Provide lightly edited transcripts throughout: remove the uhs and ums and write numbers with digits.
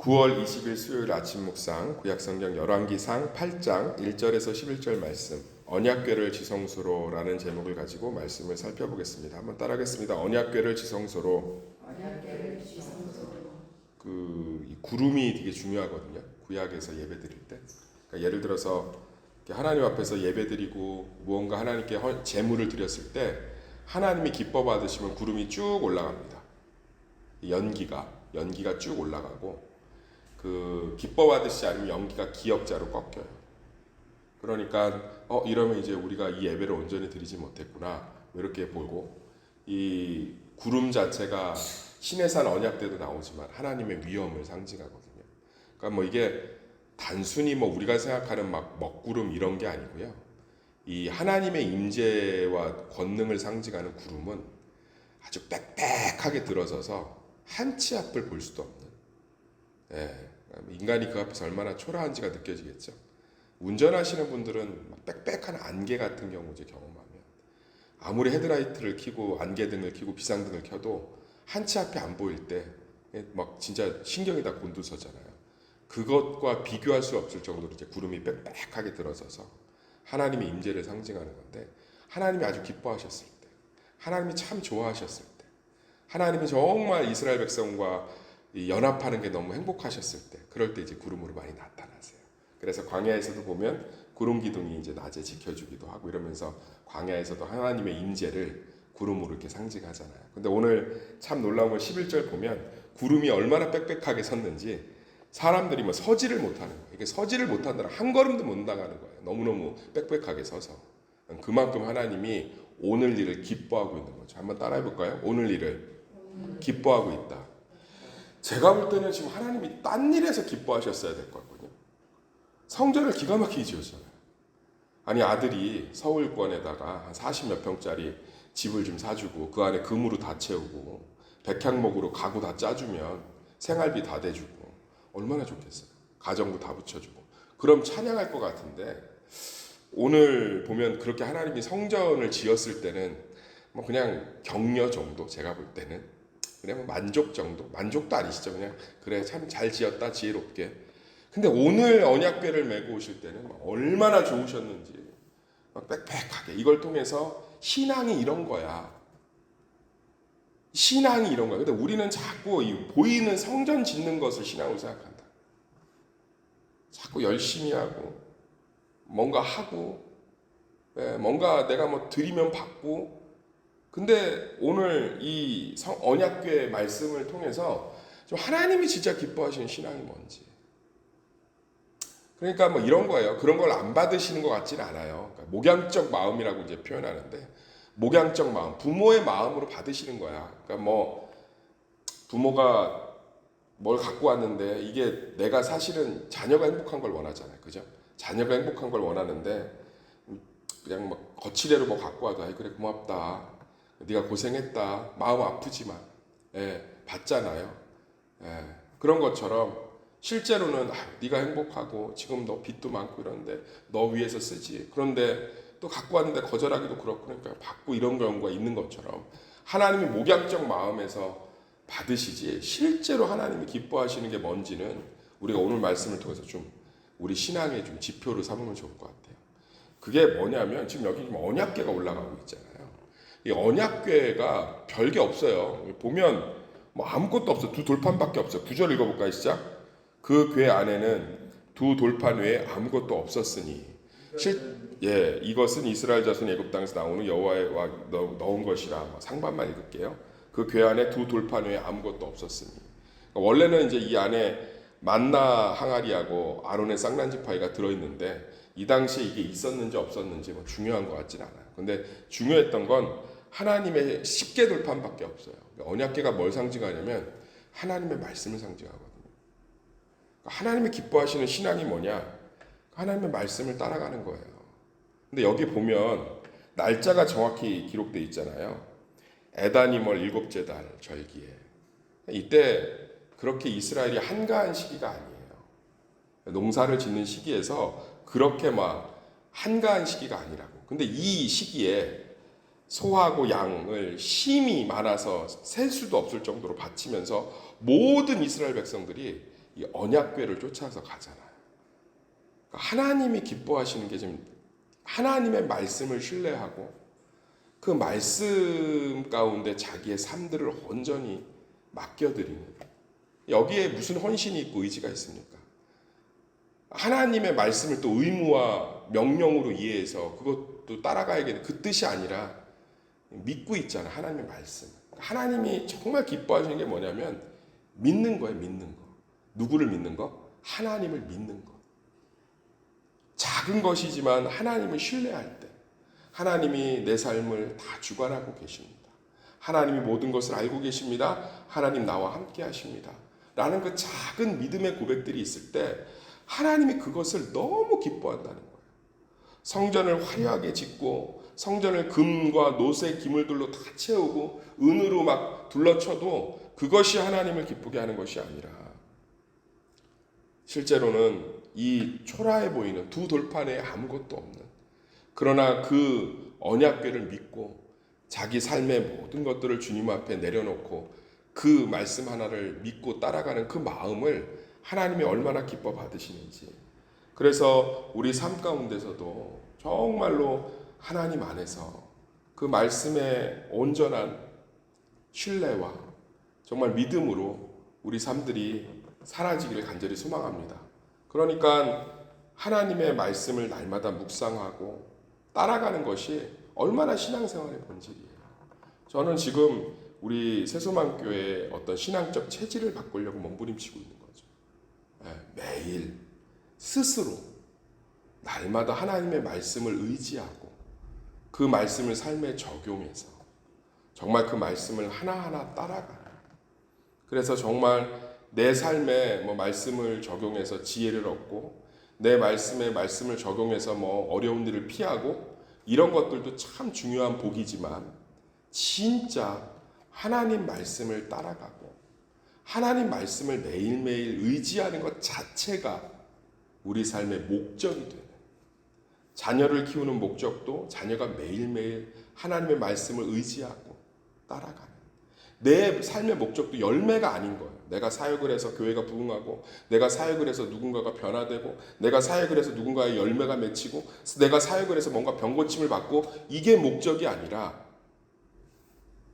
9월 20일 수요일 아침 묵상 구약성경 열왕기상 8장 1절에서 11절 말씀 언약궤를 지성소로라는 제목을 가지고 말씀을 살펴보겠습니다. 한번 따라하겠습니다. 언약궤를 지성소로. 이 구름이 되게 중요하거든요. 구약에서 예배드릴 때. 그러니까 예를 들어서 하나님 앞에서 예배드리고 무언가 하나님께 제물을 드렸을 때 하나님이 기뻐 받으시면 구름이 쭉 올라갑니다. 연기가 쭉 올라가고 기뻐 받으시지 않으면 연기가 기역자로 꺾여요. 그러니까 이러면 이제 우리가 이 예배를 온전히 드리지 못했구나 이렇게 보고, 이 구름 자체가 시내산 언약 때도 나오지만 하나님의 위엄을 상징하거든요. 그러니까 이게 단순히 우리가 생각하는 먹구름 이런 게 아니고요. 이 하나님의 임재와 권능을 상징하는 구름은 아주 빽빽하게 들어서서 한 치 앞을 볼 수도 없는, 인간이 그 앞에서 얼마나 초라한지가 느껴지겠죠. 운전하시는 분들은 빽빽한 안개 같은 경우 이제 경험하면 아무리 헤드라이트를 켜고 안개등을 켜고 비상등을 켜도 한 치 앞이 안 보일 때 진짜 신경이 다 곤두서잖아요. 그것과 비교할 수 없을 정도로 이제 구름이 빽빽하게 들어서서 하나님의 임재를 상징하는 건데, 하나님이 아주 기뻐하셨을 때, 하나님이 참 좋아하셨을 때, 하나님이 정말 이스라엘 백성과 연합하는 게 너무 행복하셨을 때, 그럴 때 이제 구름으로 많이 나타나세요. 그래서 광야에서도 보면 구름 기둥이 이제 낮에 지켜주기도 하고 이러면서 광야에서도 하나님의 임재를 구름으로 이렇게 상징하잖아요. 근데 오늘 참 놀라운 건 11절 보면 구름이 얼마나 빽빽하게 섰는지 사람들이 서지를 못하는 거예요. 이게 서지를 못한다는, 한 걸음도 못 나가는 거예요. 너무너무 빽빽하게 서서. 그만큼 하나님이 오늘 일을 기뻐하고 있는 거죠. 한번 따라해 볼까요? 오늘 일을 기뻐하고 있다. 제가 볼 때는 지금 하나님이 딴 일에서 기뻐하셨어야 될 것 같거든요. 성전을 기가 막히게 지었잖아요. 아니, 아들이 서울권에다가 한 40몇 평짜리 집을 좀 사주고 그 안에 금으로 다 채우고 백향목으로 가구 다 짜주면 생활비 다 대주고 얼마나 좋겠어요. 가정부 다 붙여주고. 그럼 찬양할 것 같은데, 오늘 보면 그렇게 하나님이 성전을 지었을 때는 그냥 격려 정도, 제가 볼 때는 그냥 만족 정도, 만족도 아니시죠. 그냥 그래 참 잘 지었다, 지혜롭게. 근데 오늘 언약궤를 메고 오실 때는 얼마나 좋으셨는지 빽빽하게. 이걸 통해서 신앙이 이런 거야. 신앙이 이런 거야. 근데 우리는 자꾸 이 보이는 성전 짓는 것을 신앙으로 생각한다. 자꾸 열심히 하고 뭔가 하고, 뭔가 내가 드리면 받고. 근데 오늘 이 언약궤 말씀을 통해서 좀 하나님이 진짜 기뻐하시는 신앙이 뭔지. 그러니까 이런 거예요. 그런 걸 안 받으시는 것 같지는 않아요. 그러니까 목양적 마음이라고 이제 표현하는데, 목양적 마음, 부모의 마음으로 받으시는 거야. 그러니까 부모가 뭘 갖고 왔는데 이게 내가 사실은 자녀가 행복한 걸 원하잖아요. 그죠? 자녀가 행복한 걸 원하는데 그냥 거치대로 갖고 와도 그래 고맙다, 네가 고생했다, 마음 아프지만 받잖아요. 그런 것처럼 실제로는 네가 행복하고 지금 너 빚도 많고 이런데 너 위해서 쓰지. 그런데 또 갖고 왔는데 거절하기도 그렇고, 그러니까 받고 이런 경우가 있는 것처럼 하나님이 목양적 마음에서 받으시지, 실제로 하나님이 기뻐하시는 게 뭔지는 우리가 오늘 말씀을 통해서 좀 우리 신앙의 좀 지표를 삼으면 좋을 것 같아요. 그게 뭐냐면 지금 여기 언약궤가 올라가고 있잖아요. 이 언약궤가 별게 없어요. 보면 아무것도 없어. 두 돌판밖에 없어요. 9절 읽어볼까요? 시작. 그 궤 안에는 두 돌판 외에 아무것도 없었으니 이것은 이스라엘 자손 애굽 땅에서 나오는 여호와의 넣은 것이라. 상반만 읽을게요. 그 궤 안에 두 돌판 외에 아무것도 없었으니. 원래는 이제 이 안에 만나 항아리하고 아론의 쌍난지파이가 들어있는데 이 당시에 이게 있었는지 없었는지 중요한 것 같진 않아요. 근데 중요했던 건 하나님의 10개 돌판밖에 없어요. 언약궤가 뭘 상징하냐면 하나님의 말씀을 상징하거든요. 하나님이 기뻐하시는 신앙이 뭐냐? 하나님의 말씀을 따라가는 거예요. 근데 여기 보면 날짜가 정확히 기록되어 있잖아요. 에다니멀 7째 달 절기에. 이때 그렇게 이스라엘이 한가한 시기가 아니에요. 농사를 짓는 시기에서 그렇게 한가한 시기가 아니라고. 근데 이 시기에 소하고 양을 심이 많아서 셀 수도 없을 정도로 바치면서 모든 이스라엘 백성들이 이 언약궤를 쫓아서 가잖아요. 그러니까 하나님이 기뻐하시는 게 지금 하나님의 말씀을 신뢰하고 그 말씀 가운데 자기의 삶들을 온전히 맡겨드리는, 여기에 무슨 헌신이 있고 의지가 있습니까? 하나님의 말씀을 또 의무와 명령으로 이해해서 그것도 따라가야겠는 그 뜻이 아니라 믿고 있잖아. 하나님의 말씀. 하나님이 정말 기뻐하시는 게 뭐냐면 믿는 거예요. 믿는 거. 누구를 믿는 거? 하나님을 믿는 거. 작은 것이지만 하나님을 신뢰할 때 하나님이 내 삶을 다 주관하고 계십니다. 하나님이 모든 것을 알고 계십니다. 하나님 나와 함께 하십니다. 라는 그 작은 믿음의 고백들이 있을 때 하나님이 그것을 너무 기뻐한다는 거예요. 성전을 화려하게 짓고 성전을 금과 노새 기물들로 다 채우고 은으로 막 둘러쳐도 그것이 하나님을 기쁘게 하는 것이 아니라 실제로는 이 초라해 보이는 두 돌판에 아무것도 없는, 그러나 그 언약궤를 믿고 자기 삶의 모든 것들을 주님 앞에 내려놓고 그 말씀 하나를 믿고 따라가는 그 마음을 하나님이 얼마나 기뻐 받으시는지. 그래서 우리 삶 가운데서도 정말로 하나님 안에서 그 말씀의 온전한 신뢰와 정말 믿음으로 우리 삶들이 사라지기를 간절히 소망합니다. 그러니까 하나님의 말씀을 날마다 묵상하고 따라가는 것이 얼마나 신앙생활의 본질이에요. 저는 지금 우리 새소망교회의 어떤 신앙적 체질을 바꾸려고 몸부림치고 있는 거죠. 매일 스스로 날마다 하나님의 말씀을 의지하고 그 말씀을 삶에 적용해서 정말 그 말씀을 하나하나 따라가는, 그래서 정말 내 삶에 말씀을 적용해서 지혜를 얻고 내 말씀을 적용해서 어려운 일을 피하고 이런 것들도 참 중요한 복이지만 진짜 하나님 말씀을 따라가고 하나님 말씀을 매일매일 의지하는 것 자체가 우리 삶의 목적이 되는, 자녀를 키우는 목적도 자녀가 매일매일 하나님의 말씀을 의지하고 따라가는, 내 삶의 목적도 열매가 아닌 거예요. 내가 사역을 해서 교회가 부흥하고 내가 사역을 해서 누군가가 변화되고 내가 사역을 해서 누군가의 열매가 맺히고 내가 사역을 해서 뭔가 병고침을 받고 이게 목적이 아니라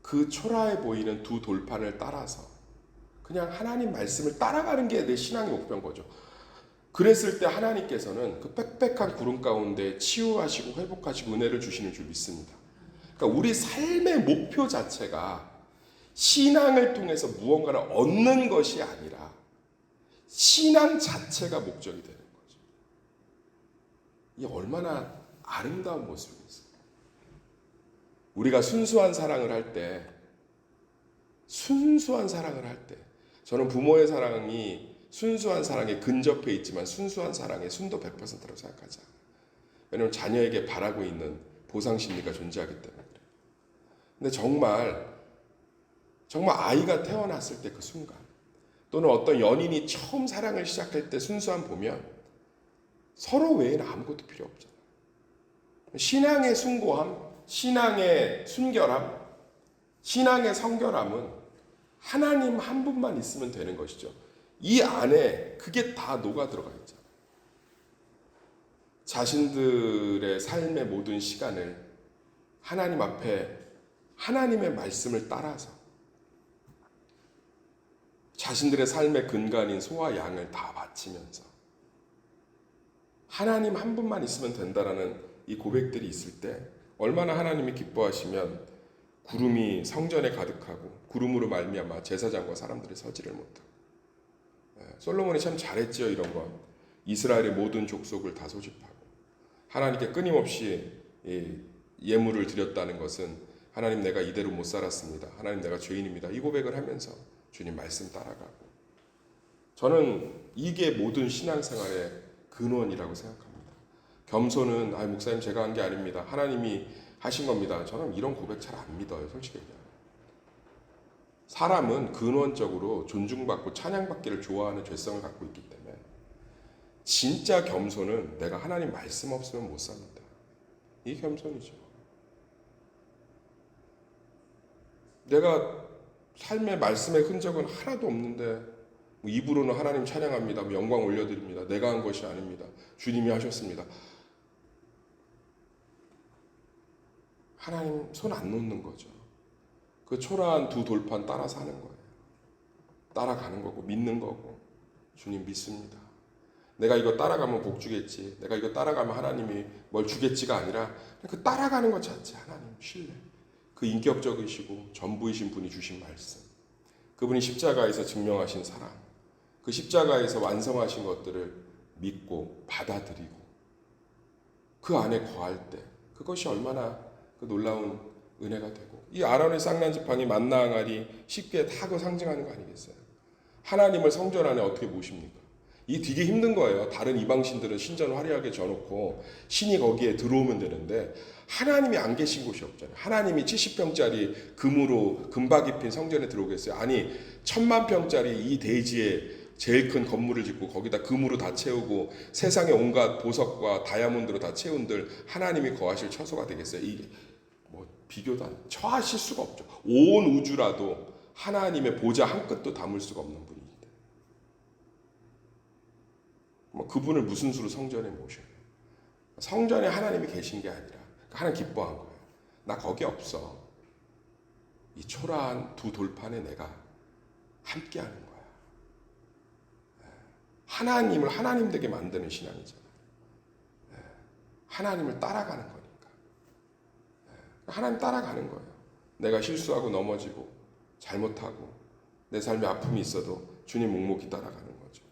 그 초라해 보이는 두 돌판을 따라서 그냥 하나님 말씀을 따라가는 게 내 신앙의 목표인 거죠. 그랬을 때 하나님께서는 그 빽빽한 구름 가운데 치유하시고 회복하시고 은혜를 주시는 줄 믿습니다. 그러니까 우리 삶의 목표 자체가 신앙을 통해서 무언가를 얻는 것이 아니라 신앙 자체가 목적이 되는 거죠. 이게 얼마나 아름다운 모습이겠어요. 우리가 순수한 사랑을 할 때, 저는 부모의 사랑이 순수한 사랑에 근접해 있지만 순수한 사랑의 순도 100%라고 생각하지 않아요. 왜냐하면 자녀에게 바라고 있는 보상 심리가 존재하기 때문에 그래요. 근데 정말 아이가 태어났을 때 그 순간, 또는 어떤 연인이 처음 사랑을 시작할 때 순수함 보면 서로 외에는 아무것도 필요 없잖아요. 신앙의 숭고함, 신앙의 순결함, 신앙의 성결함은 하나님 한 분만 있으면 되는 것이죠. 이 안에 그게 다 녹아 들어가 있잖아요. 자신들의 삶의 모든 시간을 하나님 앞에 하나님의 말씀을 따라서 자신들의 삶의 근간인 소와 양을 다 바치면서 하나님 한 분만 있으면 된다라는 이 고백들이 있을 때 얼마나 하나님이 기뻐하시면 구름이 성전에 가득하고 구름으로 말미암아 제사장과 사람들이 서지를 못하고. 솔로몬이 참 잘했지요. 이런 건 이스라엘의 모든 족속을 다 소집하고 하나님께 끊임없이 예물을 드렸다는 것은 하나님 내가 이대로 못 살았습니다. 하나님 내가 죄인입니다. 이 고백을 하면서 주님 말씀 따라가고. 저는 이게 모든 신앙생활의 근원이라고 생각합니다. 겸손은 목사님 제가 한 게 아닙니다. 하나님이 하신 겁니다. 저는 이런 고백 잘 안 믿어요. 솔직히 얘기하면. 사람은 근원적으로 존중받고 찬양받기를 좋아하는 죄성을 갖고 있기 때문에 진짜 겸손은 내가 하나님 말씀 없으면 못 삽니다. 이게 겸손이죠. 내가 삶의 말씀의 흔적은 하나도 없는데 뭐 입으로는 하나님 찬양합니다. 뭐 영광 올려드립니다. 내가 한 것이 아닙니다. 주님이 하셨습니다. 하나님 손 안 놓는 거죠. 그 초라한 두 돌판 따라서 하는 거예요. 따라가는 거고 믿는 거고 주님 믿습니다. 내가 이거 따라가면 복 주겠지. 내가 이거 따라가면 하나님이 뭘 주겠지가 아니라 그 따라가는 것 자체 하나님 신뢰. 그 인격적이시고 전부이신 분이 주신 말씀. 그분이 십자가에서 증명하신 사랑. 그 십자가에서 완성하신 것들을 믿고 받아들이고 그 안에 거할 때 그것이 얼마나 그 놀라운 은혜가 되고 이 아론의 쌍난 지팡이 만나 항아리 쉽게 다 그 상징하는 거 아니겠어요? 하나님을 성전 안에 어떻게 모십니까? 이 되게 힘든 거예요. 다른 이방신들은 신전 화려하게 져놓고 신이 거기에 들어오면 되는데 하나님이 안 계신 곳이 없잖아요. 하나님이 70평짜리 금으로 금박 입힌 성전에 들어오겠어요? 아니 1000만 평짜리 이 대지에 제일 큰 건물을 짓고 거기다 금으로 다 채우고 세상의 온갖 보석과 다이아몬드로 다 채운들 하나님이 거하실 처소가 되겠어요? 이게 뭐 비교도 안 처하실 수가 없죠. 온 우주라도 하나님의 보좌 한 끗도 담을 수가 없는 분인데 뭐 그분을 무슨 수로 성전에 모셔요? 성전에 하나님이 계신 게 아니라 하나님 기뻐한 거예요. 나 거기 없어. 이 초라한 두 돌판에 내가 함께하는 거야. 하나님을 하나님 되게 만드는 신앙이잖아요. 하나님을 따라가는 거니까. 하나님 따라가는 거예요. 내가 실수하고 넘어지고 잘못하고 내 삶에 아픔이 있어도 주님 묵묵히 따라가는 거죠.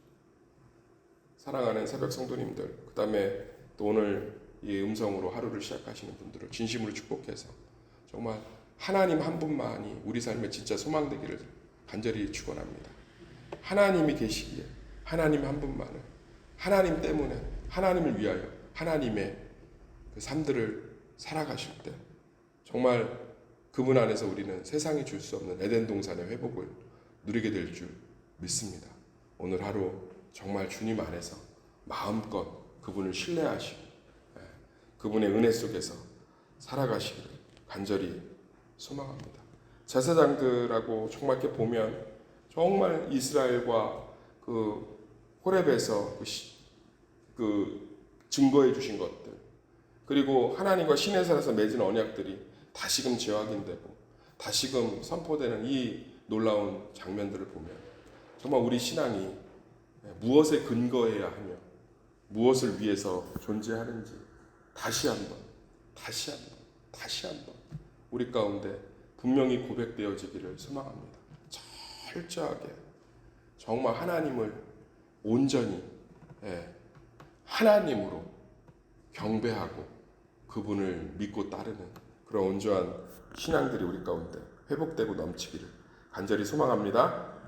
사랑하는 새벽 성도님들, 그 다음에 또 오늘 이 음성으로 하루를 시작하시는 분들을 진심으로 축복해서 정말 하나님 한 분만이 우리 삶에 진짜 소망되기를 간절히 축원합니다. 하나님이 계시기에 하나님 한 분만을 하나님 때문에 하나님을 위하여 하나님의 그 삶들을 살아가실 때 정말 그분 안에서 우리는 세상이 줄 수 없는 에덴 동산의 회복을 누리게 될 줄 믿습니다. 오늘 하루 정말 주님 안에서 마음껏 그분을 신뢰하시고 그분의 은혜 속에서 살아가시기를 간절히 소망합니다. 제사장들하고 정말 이렇게 보면 정말 이스라엘과 그 호렙에서 그 증거해 주신 것들 그리고 하나님과 신의 산에서 맺은 언약들이 다시금 재확인되고 다시금 선포되는 이 놀라운 장면들을 보면 정말 우리 신앙이 무엇에 근거해야 하며 무엇을 위해서 존재하는지 다시 한번 우리 가운데 분명히 고백되어지기를 소망합니다. 철저하게 정말 하나님을 온전히 하나님으로 경배하고 그분을 믿고 따르는 그런 온전한 신앙들이 우리 가운데 회복되고 넘치기를 간절히 소망합니다.